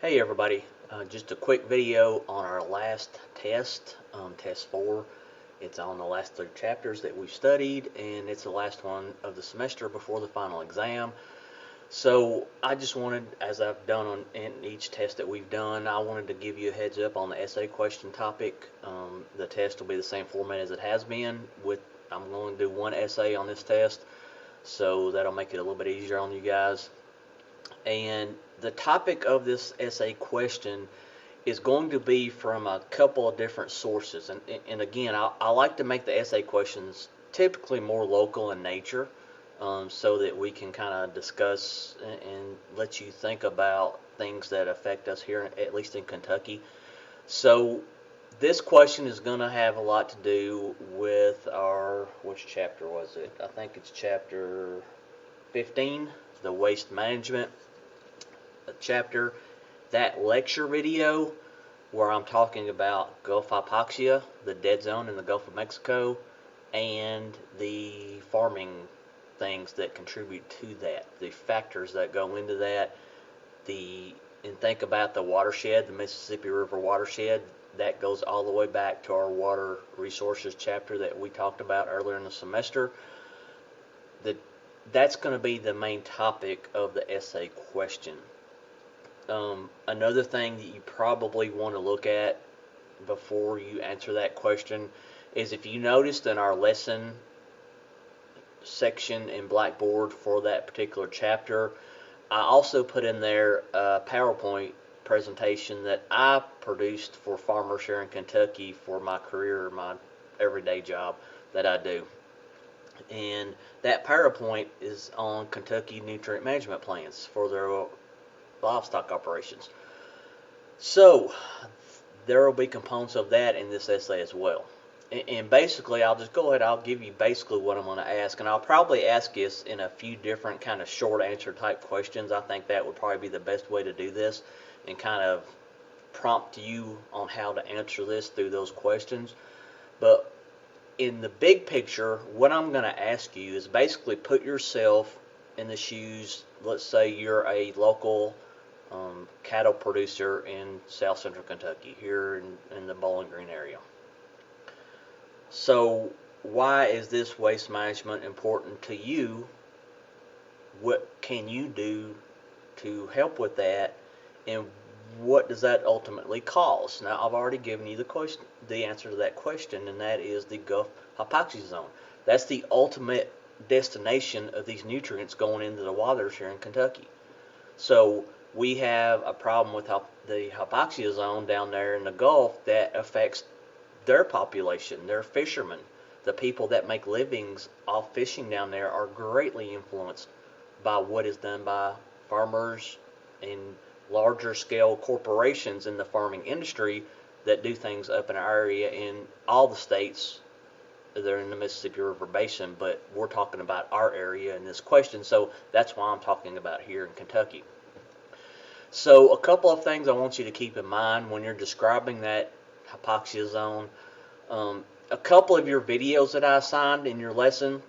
Hey everybody, just a quick video on our last test, test 4. It's on the last 3 chapters that we've studied, and it's the last one of the semester before the final exam. So I just wanted, as I've done in each test that we've done, I wanted to give you a heads up on the essay question topic. The test will be the same format as it has been. I'm going to do one essay on this test, so that'll make it a little bit easier on you guys. And the topic of this essay question is going to be from a couple of different sources. And again, I like to make the essay questions typically more local in nature, so that we can kind of discuss and let you think about things that affect us here, at least in Kentucky. So this question is going to have a lot to do with which chapter was it? I think it's chapter 15, the waste management chapter. That lecture video where I'm talking about Gulf hypoxia, the dead zone in the Gulf of Mexico, and the farming things that contribute to that, the factors that go into that, and think about the watershed, the Mississippi River watershed. That goes all the way back to our water resources chapter that we talked about earlier in the semester. That's going to be the main topic of the essay question. Another thing that you probably want to look at before you answer that question is, if you noticed in our lesson section in Blackboard for that particular chapter, I also put in there a PowerPoint presentation that I produced for farmers here in Kentucky for my career, my everyday job that I do. And that PowerPoint is on Kentucky nutrient management plans for their livestock operations. So there will be components of that in this essay as well. And basically, I'll just go ahead, I'll give you basically what I'm going to ask, and I'll probably ask this in a few different kind of short answer type questions. I think that would probably be the best way to do this and kind of prompt you on how to answer this through those questions. But in the big picture, what I'm going to ask you is basically put yourself in the shoes. Let's say you're a local cattle producer in South Central Kentucky, here in the Bowling Green area. So why is this waste management important to you? What can you do to help with that? And what does that ultimately cause? Now, I've already given you the answer to that question, and that is the Gulf hypoxia zone. That's the ultimate destination of these nutrients going into the waters here in Kentucky. So we have a problem with the hypoxia zone down there in the Gulf that affects their population, their fishermen. The people that make livings off fishing down there are greatly influenced by what is done by farmers and larger scale corporations in the farming industry that do things up in our area in all the states. They're in the Mississippi River Basin, but we're talking about our area in this question, so that's why I'm talking about here in Kentucky. So a couple of things I want you to keep in mind when you're describing that hypoxia zone. A couple of your videos that I assigned in your lesson,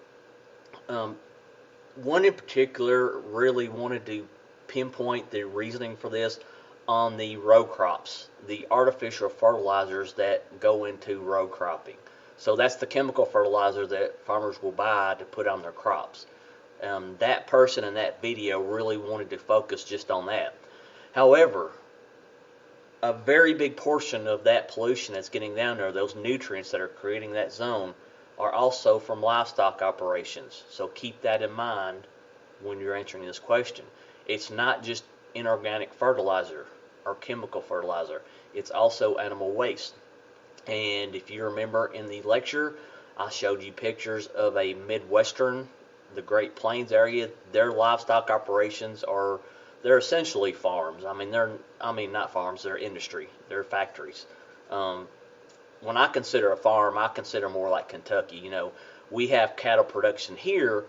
one in particular really wanted to pinpoint the reasoning for this on the row crops, the artificial fertilizers that go into row cropping. So that's the chemical fertilizer that farmers will buy to put on their crops. That person in that video really wanted to focus just on that. However, a very big portion of that pollution that's getting down there, those nutrients that are creating that zone, are also from livestock operations. So keep that in mind when you're answering this question. It's not just inorganic fertilizer or chemical fertilizer. It's also animal waste. And if you remember in the lecture, I showed you pictures of a Midwestern, the Great Plains area. Their livestock operations they're essentially farms. Not farms, they're industry. They're factories. When I consider a farm, I consider more like Kentucky. We have cattle production here.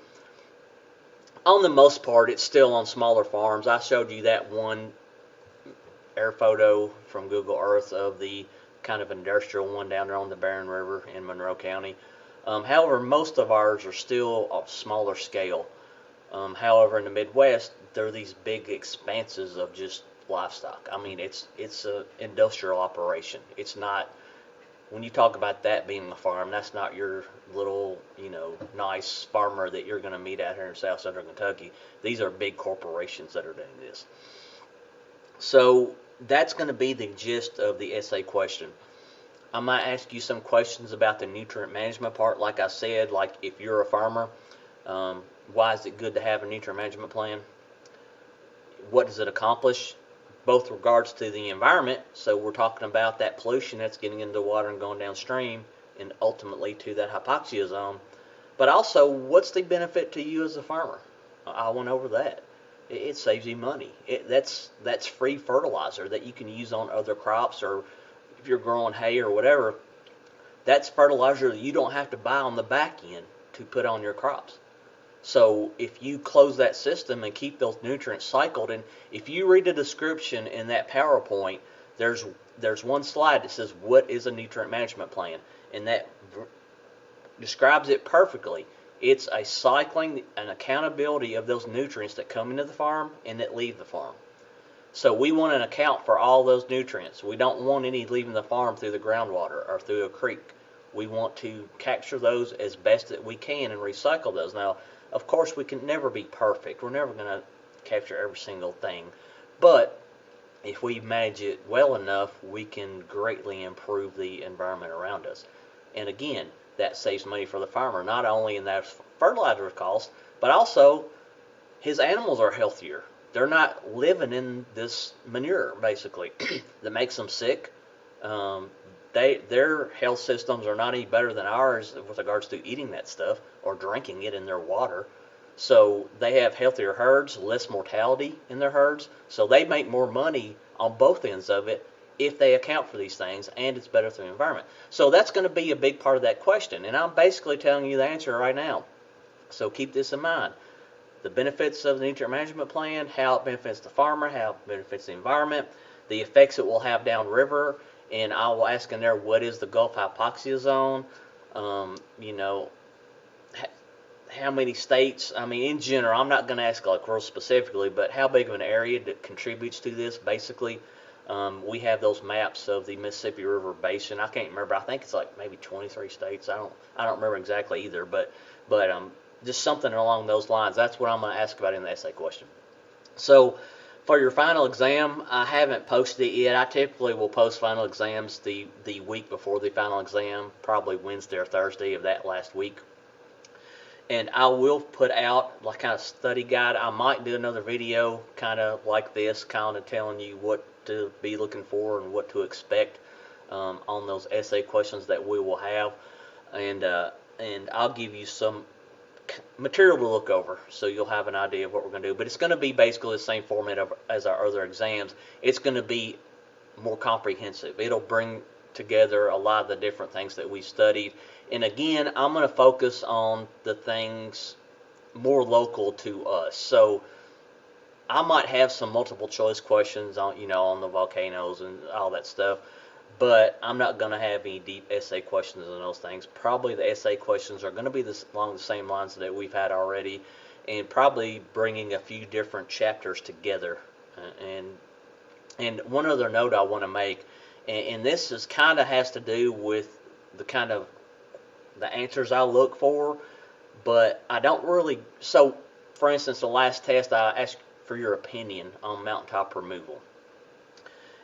On the most part, it's still on smaller farms. I showed you that one air photo from Google Earth of the kind of industrial one down there on the Barren River in Monroe County. However, most of ours are still a smaller scale. However, in the Midwest, there are these big expanses of just livestock. I mean, it's an industrial operation. It's not, when you talk about that being a farm, that's not your little, nice farmer that you're going to meet out here in South Central Kentucky. These are big corporations that are doing this. So that's going to be the gist of the essay question. I might ask you some questions about the nutrient management part. Like I said, like if you're a farmer, why is it good to have a nutrient management plan? What does it accomplish? Both regards to the environment, so we're talking about that pollution that's getting into the water and going downstream and ultimately to that hypoxia zone. But also, what's the benefit to you as a farmer? I went over that. It saves you money. That's free fertilizer that you can use on other crops, or if you're growing hay or whatever, that's fertilizer that you don't have to buy on the back end to put on your crops. So if you close that system and keep those nutrients cycled, and if you read the description in that PowerPoint, there's one slide that says what is a nutrient management plan, and that describes it perfectly. It's a cycling and accountability of those nutrients that come into the farm and that leave the farm. So we want an account for all those nutrients. We don't want any leaving the farm through the groundwater or through a creek. We want to capture those as best that we can and recycle those. Now, of course, we can never be perfect. We're never going to capture every single thing. But if we manage it well enough, we can greatly improve the environment around us. And again, that saves money for the farmer, not only in that fertilizer cost, but also his animals are healthier. They're not living in this manure, basically, that makes them sick. Their health systems are not any better than ours with regards to eating that stuff or drinking it in their water. So they have healthier herds, less mortality in their herds. So they make more money on both ends of it if they account for these things, and it's better for the environment. So that's going to be a big part of that question, and I'm basically telling you the answer right now. So keep this in mind. The benefits of the nutrient management plan, how it benefits the farmer, how it benefits the environment, the effects it will have downriver, and I will ask in there, what is the Gulf hypoxia zone? How many states? I mean, in general, I'm not going to ask like real specifically, but how big of an area that contributes to this? Basically, we have those maps of the Mississippi River Basin. I can't remember. I think it's like maybe 23 states. I don't remember exactly either, but just something along those lines. That's what I'm going to ask about in the essay question. So for your final exam, I haven't posted it yet. I typically will post final exams the week before the final exam, probably Wednesday or Thursday of that last week. And I will put out like kind of study guide. I might do another video kind of like this, kind of telling you what to be looking for and what to expect on those essay questions that we will have. And I'll give you some material to look over, so you'll have an idea of what we're going to do. But it's going to be basically the same format as our other exams. It's going to be more comprehensive. It'll bring together a lot of the different things that we studied. And again, I'm going to focus on the things more local to us. So I might have some multiple choice questions on, on the volcanoes and all that stuff, but I'm not going to have any deep essay questions on those things. Probably the essay questions are going to be along the same lines that we've had already, and probably bringing a few different chapters together. And one other note I want to make, and this is kind of has to do with the kind of the answers I look for, but I don't really. So, for instance, the last test I asked for your opinion on mountaintop removal,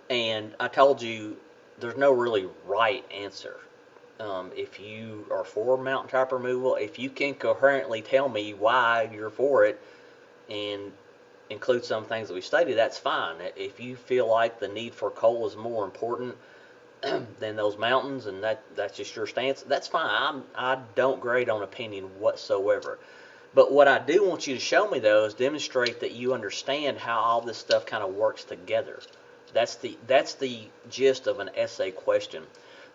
and I told you there's no really right answer. If you are for mountaintop removal, if you can coherently tell me why you're for it and include some things that we studied, that's fine. If you feel like the need for coal is more important than those mountains, and that's just your stance, that's fine. I don't grade on opinion whatsoever. But what I do want you to show me, though, is demonstrate that you understand how all this stuff kind of works together. That's the gist of an essay question.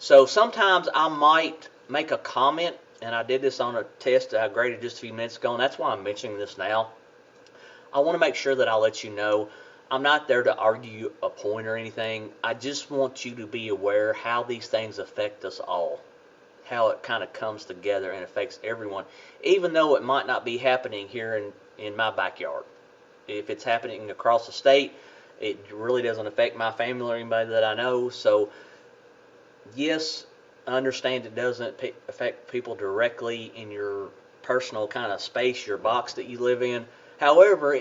So sometimes I might make a comment, and I did this on a test that I graded just a few minutes ago, and that's why I'm mentioning this now. I want to make sure that I let you know I'm not there to argue a point or anything. I just want you to be aware how these things affect us all, how it kind of comes together and affects everyone, even though it might not be happening here in my backyard. If it's happening across the state, It really doesn't affect my family or anybody that I know. So yes, I understand it doesn't affect people directly in your personal kind of space, your box that you live in. However,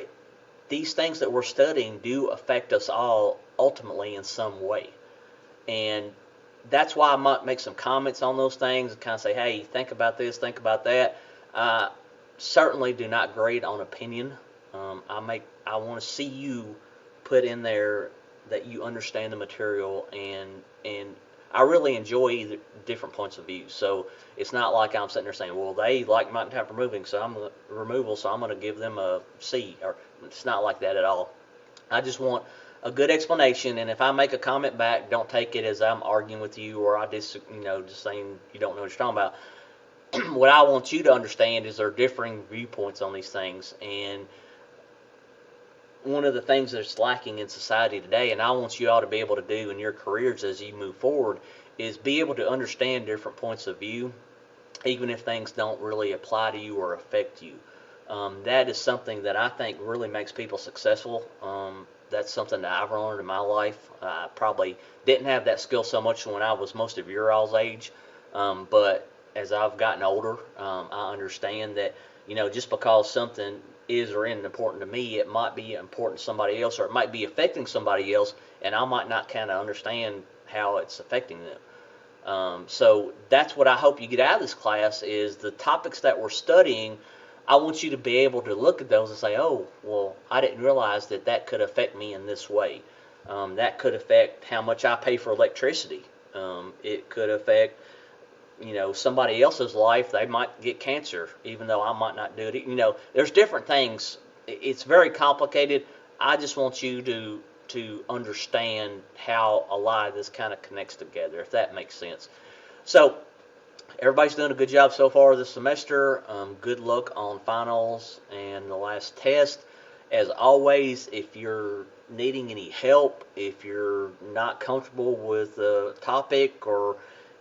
these things that we're studying do affect us all ultimately in some way. And that's why I might make some comments on those things and kind of say, hey, think about this, think about that. I certainly do not grade on opinion. I want to see you put in there that you understand the material, and I really enjoy the different points of view. So it's not like I'm sitting there saying, well, they like mountain top removal, so I'm going to give them a C. Or it's not like that at all. I just want a good explanation, and if I make a comment back, don't take it as I'm arguing with you or just saying you don't know what you're talking about. What I want you to understand is there are differing viewpoints on these things, and one of the things that's lacking in society today, and I want you all to be able to do in your careers as you move forward, is be able to understand different points of view, even if things don't really apply to you or affect you. That is something that I think really makes people successful. That's something that I've learned in my life. I probably didn't have that skill so much when I was most of your all's age, but as I've gotten older, I understand that just because something is or isn't important to me, it might be important to somebody else, or it might be affecting somebody else, and I might not kind of understand how it's affecting them. So that's what I hope you get out of this class is the topics that we're studying. I want you to be able to look at those and say, oh, well, I didn't realize that that could affect me in this way. That could affect how much I pay for electricity. It could affect, somebody else's life. They might get cancer, even though I might not do it. There's different things. It's very complicated. I just want you to understand how a lot of this kind of connects together, if that makes sense. So everybody's done a good job so far this semester. Good luck on finals and the last test. As always, if you're needing any help, if you're not comfortable with the topic or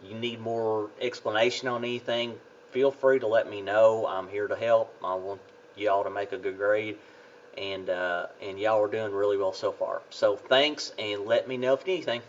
you need more explanation on anything, feel free to let me know. I'm here to help. I want y'all to make a good grade, and y'all are doing really well so far. So thanks, and let me know if you need anything.